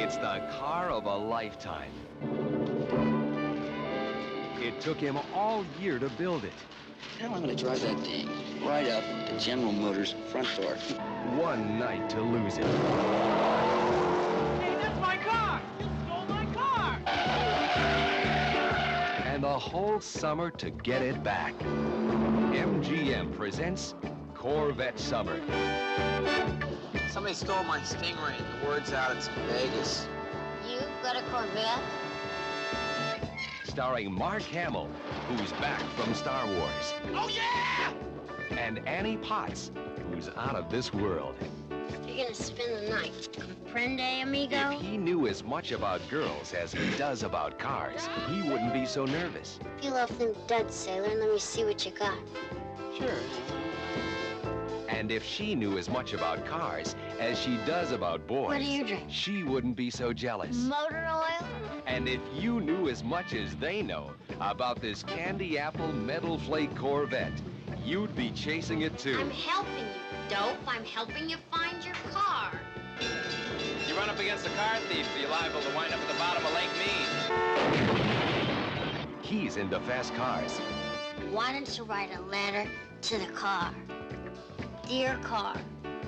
It's the car of a lifetime. It took him all year to build it. Hell, I'm gonna drive that thing right up to General Motors' front door. One night to lose it. Hey, that's my car! You stole my car! And the whole summer to get it back. MGM presents Corvette Summer. Somebody stole my Stingray. The word's out it's in Vegas. You got a Corvette? Starring Mark Hamill, who's back from Star Wars. Oh, yeah! And Annie Potts, who's out of this world. You're gonna spend the night. Comprende, amigo? If he knew as much about girls as he does about cars, he wouldn't be so nervous. Peel off them duds, sailor, and let me see what you got. Sure. And if she knew as much about cars as she does about boys, What do you drink? she wouldn't be so jealous. Motor oil? And if you knew as much as they know about this candy apple metal flake Corvette, you'd be chasing it too. I'm helping you, dope. I'm helping you find your car. You run up against a car thief, you're liable to wind up at the bottom of Lake Mead. He's into fast cars. Why don't you write a letter to the car? Dear car.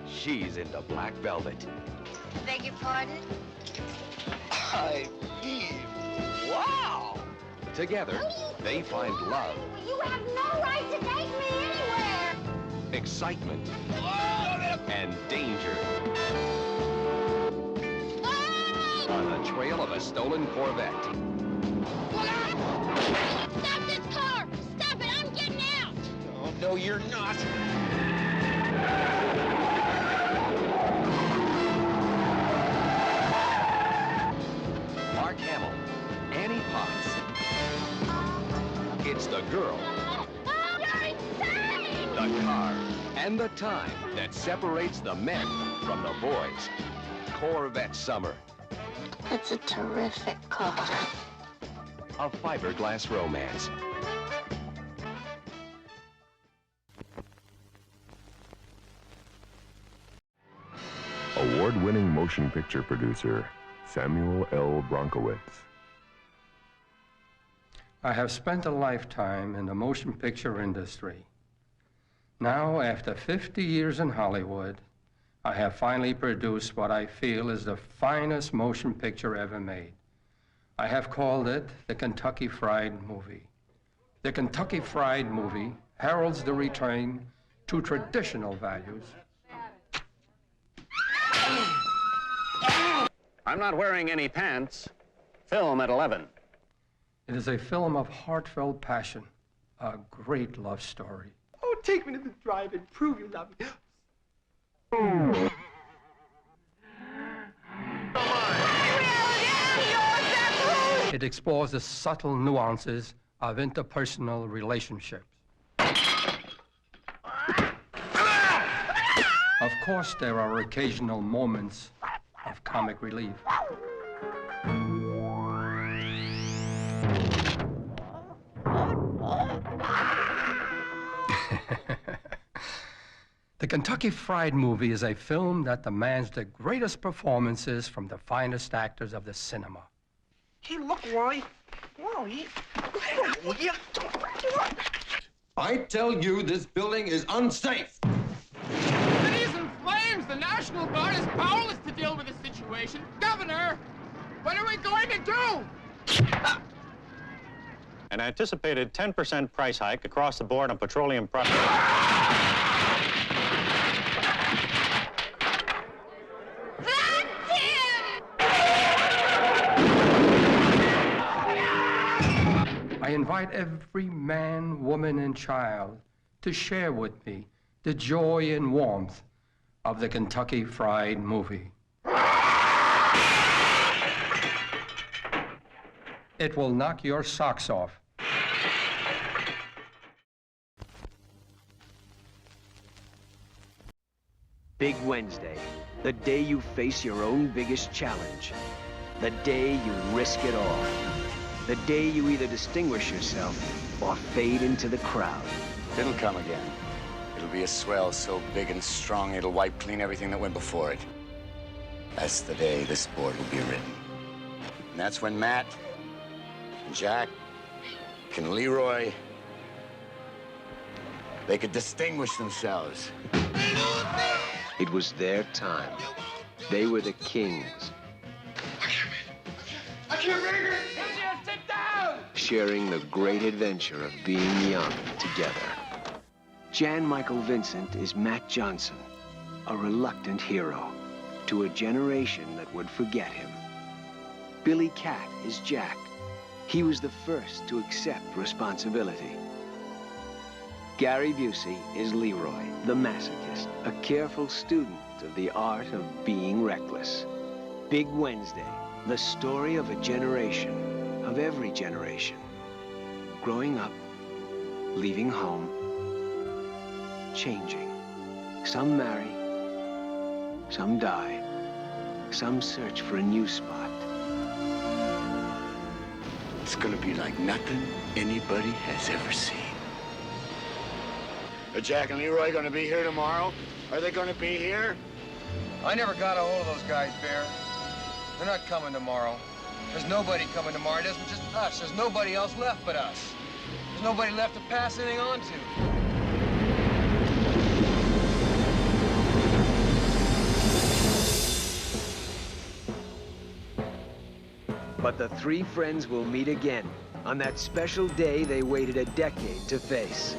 She's into black velvet. Beg your pardon? Wow! Together, they find love, You have no right to take me anywhere! excitement, and danger. On the trail of a stolen Corvette. Stop this car! Stop it! I'm getting out! Oh, no, you're not. Mark Hamill, Annie Potts. It's the girl, You're insane! the car, and the time that separates the men from the boys. Corvette Summer, It's a terrific car. a fiberglass romance. Award-winning motion picture producer, Samuel L. Bronkowitz. I have spent a lifetime in the motion picture industry. Now, after 50 years in Hollywood, I have finally produced what I feel is the finest motion picture ever made. I have called it the Kentucky Fried Movie. The Kentucky Fried Movie heralds the return to traditional values. I'm not wearing any pants. Film at 11. It is a film of heartfelt passion, a great love story. Oh, take me to the drive-in. Prove you love me. It explores the subtle nuances of interpersonal relationships. Of course, there are occasional moments of comic relief. The Kentucky Fried Movie is a film that demands the greatest performances from the finest actors of the cinema. Hey, look, Wally. Wally. I tell you, this building is unsafe. City's in flames. The National Guard is powerless to deal with the situation. Governor, what are we going to do? An anticipated 10% price hike across the board on petroleum products. I invite every man, woman, and child to share with me the joy and warmth of the Kentucky Fried Movie. It will knock your socks off. Big Wednesday, the day you face your own biggest challenge. The day you risk it all. The day you either distinguish yourself or fade into the crowd. It'll come again. It'll be a swell so big and strong it'll wipe clean everything that went before it. That's the day this board will be written. And that's when Matt, and Jack, and Leroy, they could distinguish themselves. It was their time. They were the kings. I can't make it! Sit down! Sharing the great adventure of being young together. Jan Michael Vincent is Matt Johnson, a reluctant hero to a generation that would forget him. Billy Cat is Jack. He was the first to accept responsibility. Gary Busey is Leroy, the masochist, a careful student of the art of being reckless. Big Wednesday, the story of a generation, of every generation. Growing up, leaving home, changing. Some marry, some die, some search for a new spot. It's gonna be like nothing anybody has ever seen. Are Jack and Leroy gonna be here tomorrow? Are they gonna be here? I never got a hold of those guys, Bear. They're not coming tomorrow. There's nobody coming tomorrow. It isn't just us. There's nobody else left but us. There's nobody left to pass anything on to. But the three friends will meet again on that special day they waited a decade to face.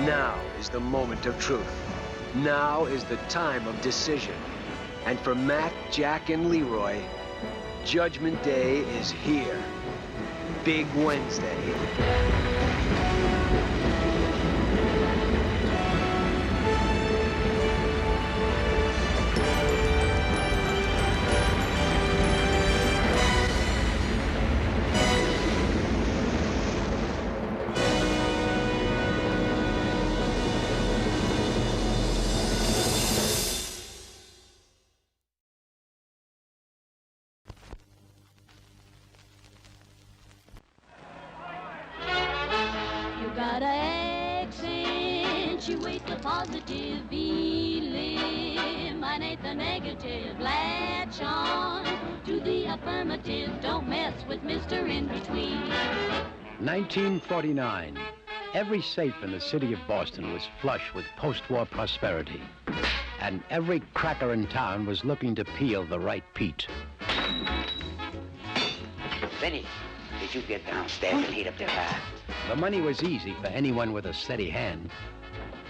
Now is the moment of truth. Now is the time of decision. And for Matt, Jack, and Leroy, Judgment Day is here. Big Wednesday. Gotta accentuate the positive, eliminate the negative, latch on to the affirmative, don't mess with Mr. In-Between. 1949. Every safe in the city of Boston was flush with post-war prosperity, and every cracker in town was looking to peel the right peat. Benny, did you get downstairs and heat up the car? The money was easy for anyone with a steady hand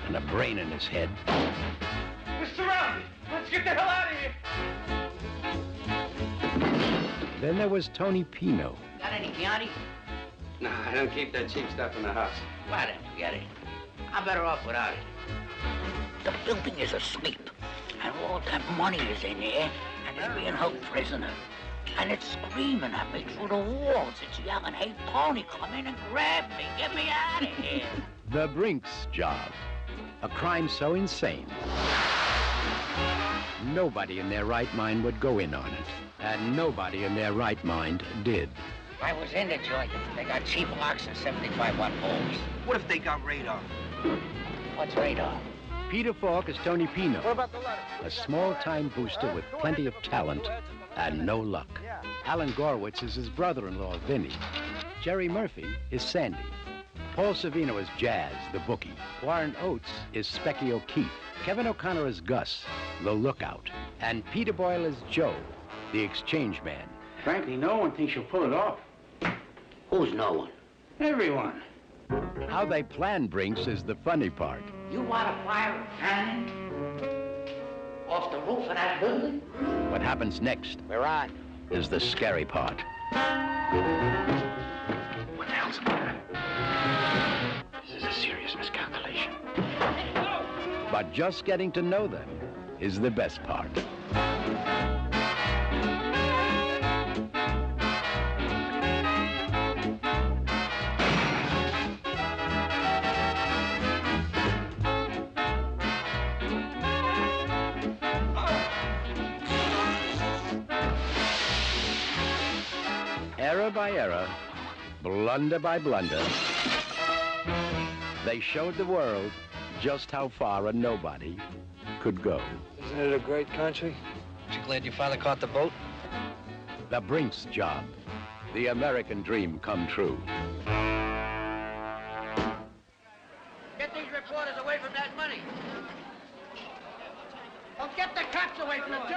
and a brain in his head. We're surrounded! Let's get the hell out of here! Then there was Tony Pino. Got any Chianti? No, I don't keep that cheap stuff in the house. Why don't you get it? I'm better off without it. The building is asleep, and all that money is in there, and it's being held prisoner. And it's screaming at me through the walls. It's yelling, hey, Tony, come in and grab me. Get me out of here. The Brink's job. A crime so insane, nobody in their right mind would go in on it. And nobody in their right mind did. I was in the joint. They got cheap locks and 75-watt bulbs. What if they got radar? What's radar? Peter Falk is Tony Pino. What about the letter? A small-time booster with plenty of talent and no luck. Alan Gorwitz is his brother-in-law, Vinny. Jerry Murphy is Sandy. Paul Savino is Jazz, the bookie. Warren Oates is Specky O'Keefe. Kevin O'Connor is Gus, the lookout. And Peter Boyle is Joe, the exchange man. Frankly, no one thinks you'll pull it off. Who's no one? Everyone. How they plan Brinks is the funny part. You want to fire a cannon off the roof of that building? What happens next? We're on. Is the scary part. What the hell's the matter? This is a serious miscalculation. But just getting to know them is the best part. error by error, blunder by blunder, they showed the world just how far a nobody could go. Isn't it a great country? Aren't you glad you finally caught the boat? The Brink's job. The American dream come true. Get these reporters away from that money. Oh, get the cops away from it, too.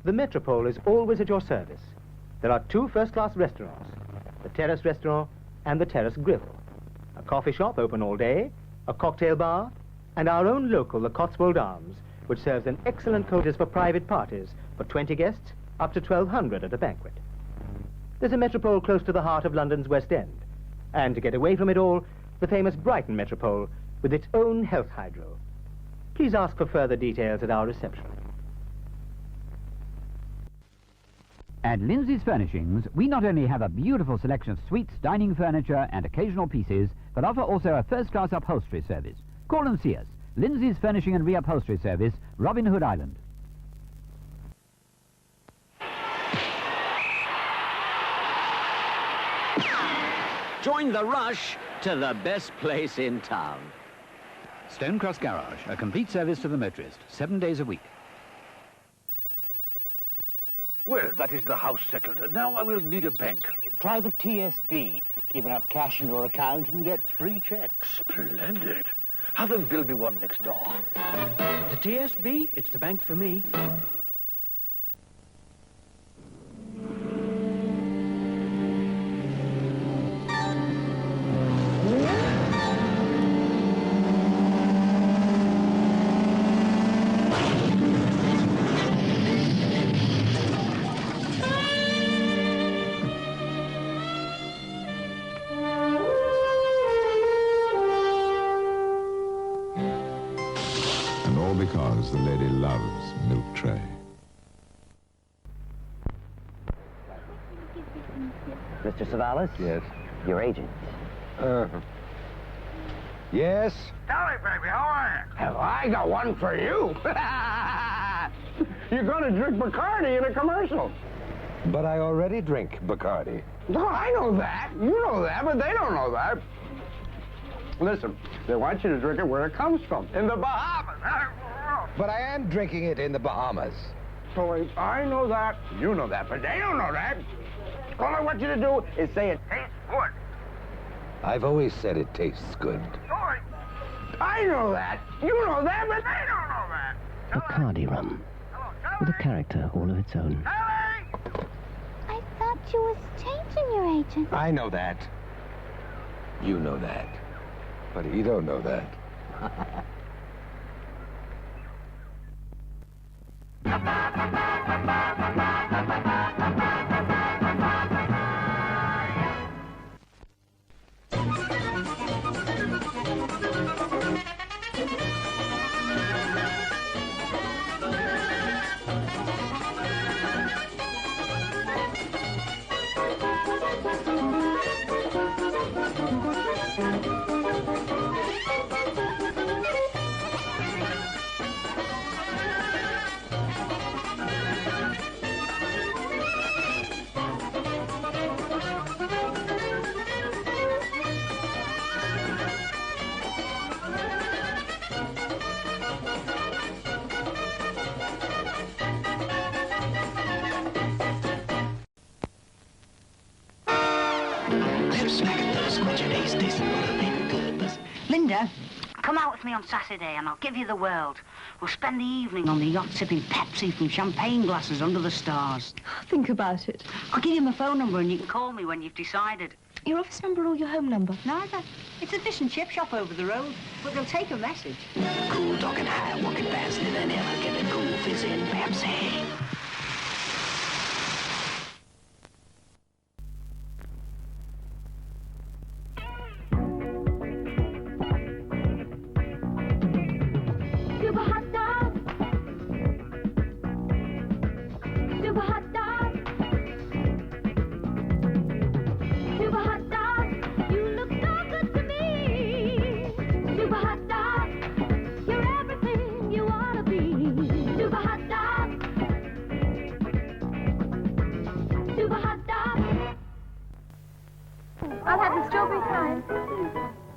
The Metropole is always at your service. There are 2 first-class restaurants, the Terrace Restaurant and the Terrace Grill, a coffee shop open all day, a cocktail bar, and our own local, the Cotswold Arms, which serves an excellent courses for private parties for 20 guests, up to 1,200 at a banquet. There's a Metropole close to the heart of London's West End, and to get away from it all, the famous Brighton Metropole with its own health hydro. Please ask for further details at our reception. At Lindsay's Furnishings, we not only have a beautiful selection of suites, dining furniture, and occasional pieces, but offer also a first-class upholstery service. Call and see us. Lindsay's Furnishing and Reupholstery Service, Robin Hood Island. Join the rush to the best place in town. Stonecross Garage, a complete service to the motorist, 7 days a week. Well, that is the house settled. Now I will need a bank. Try the TSB. Keep enough cash in your account and you get 3 checks. Splendid. Have them build me one next door. The TSB? It's the bank for me. Because the lady loves milk tray. Mr. Savalas? Yes? Your agent. Yes? Tally, baby, how are you? Have I got one for you? You're gonna drink Bacardi in a commercial. But I already drink Bacardi. No, I know that. You know that, but they don't know that. Listen, they want you to drink it where it comes from, in the Bahamas. But I am drinking it in the Bahamas. So I know that, you know that, but they don't know that. All I want you to do is say it tastes good. I've always said it tastes good. I know that, you know that, but they don't know that. Bacardi rum. With a character all of its own. I thought you was changing your agent. I know that. You know that. But he don't know that. Linda, come out with me on Saturday and I'll give you the world. We'll spend the evening on the yacht sipping Pepsi from champagne glasses under the stars. Think about it. I'll give you my phone number and you can call me when you've decided. Your office number or your home number? Neither. It's a fish and chip shop over the road, but they'll take a message. Cool talking high, walking faster than ever. Get a cool fizz in Pepsi.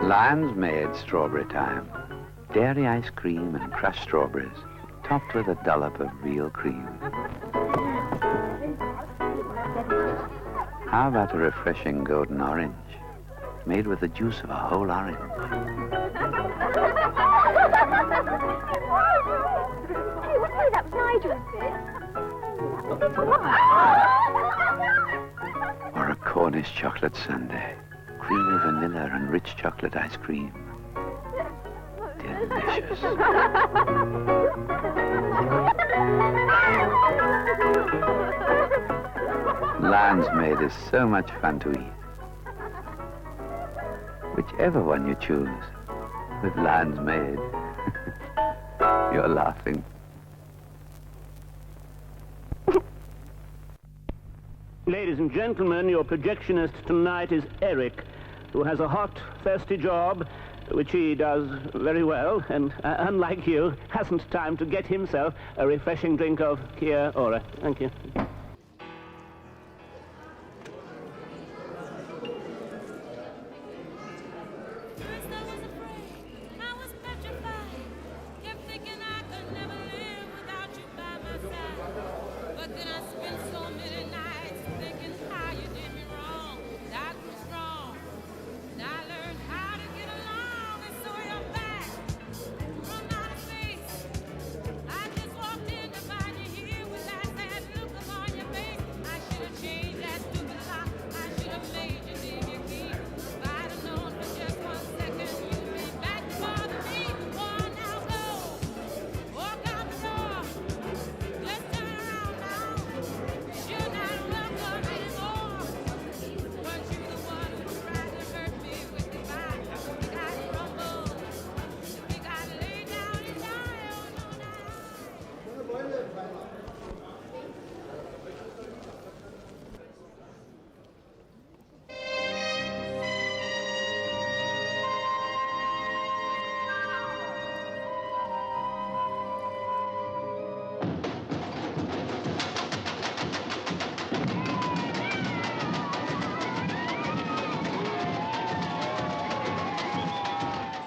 Lion's Made strawberry time. Dairy ice cream and crushed strawberries, topped with a dollop of real cream. How about a refreshing golden orange, made with the juice of a whole orange? Hey, what's that? That was Nigel's bit. Or a Cornish chocolate sundae, creamy vanilla and rich chocolate ice cream. Delicious. Lion's Made is so much fun to eat. Whichever one you choose, with Lion's Made, you're laughing. Ladies and gentlemen, your projectionist tonight is Eric, who has a hot, thirsty job, which he does very well, and unlike you, hasn't time to get himself a refreshing drink of Kia Ora. Thank you.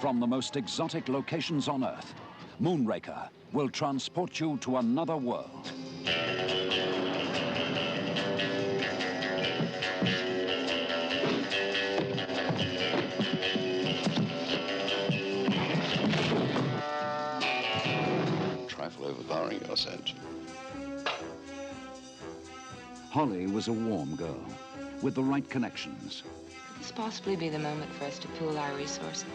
From the most exotic locations on Earth, Moonraker will transport you to another world. Trifle overpowering your sense. Holly was a warm girl with the right connections. Could this possibly be the moment for us to pool our resources?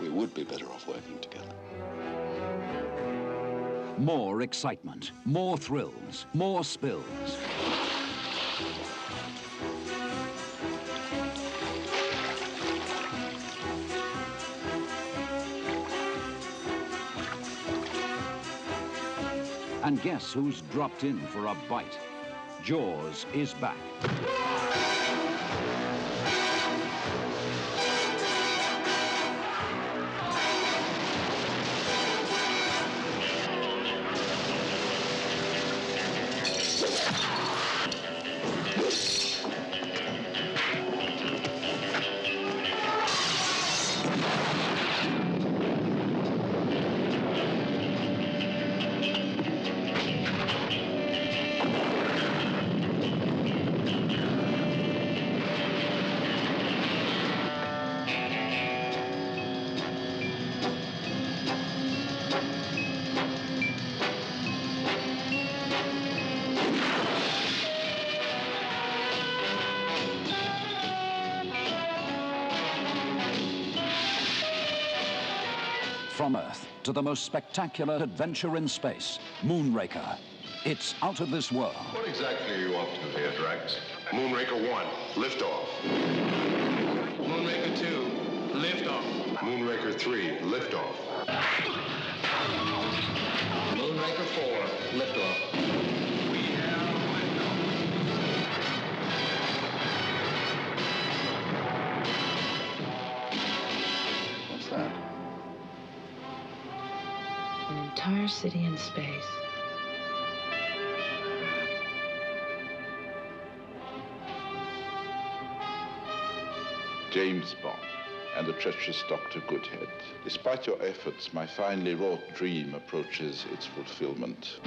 We would be better off working together. More excitement, more thrills, more spills. And guess who's dropped in for a bite? Jaws is back. From Earth to the most spectacular adventure in space, Moonraker. It's out of this world. What exactly are you up to here, Drax? Moonraker 1, liftoff. Moonraker 2, liftoff. Moonraker 3, liftoff. Moonraker 4, liftoff. What's that? An entire city in space. James Bond. and the treacherous Dr. Goodhead. Despite your efforts, my finely wrought dream approaches its fulfillment.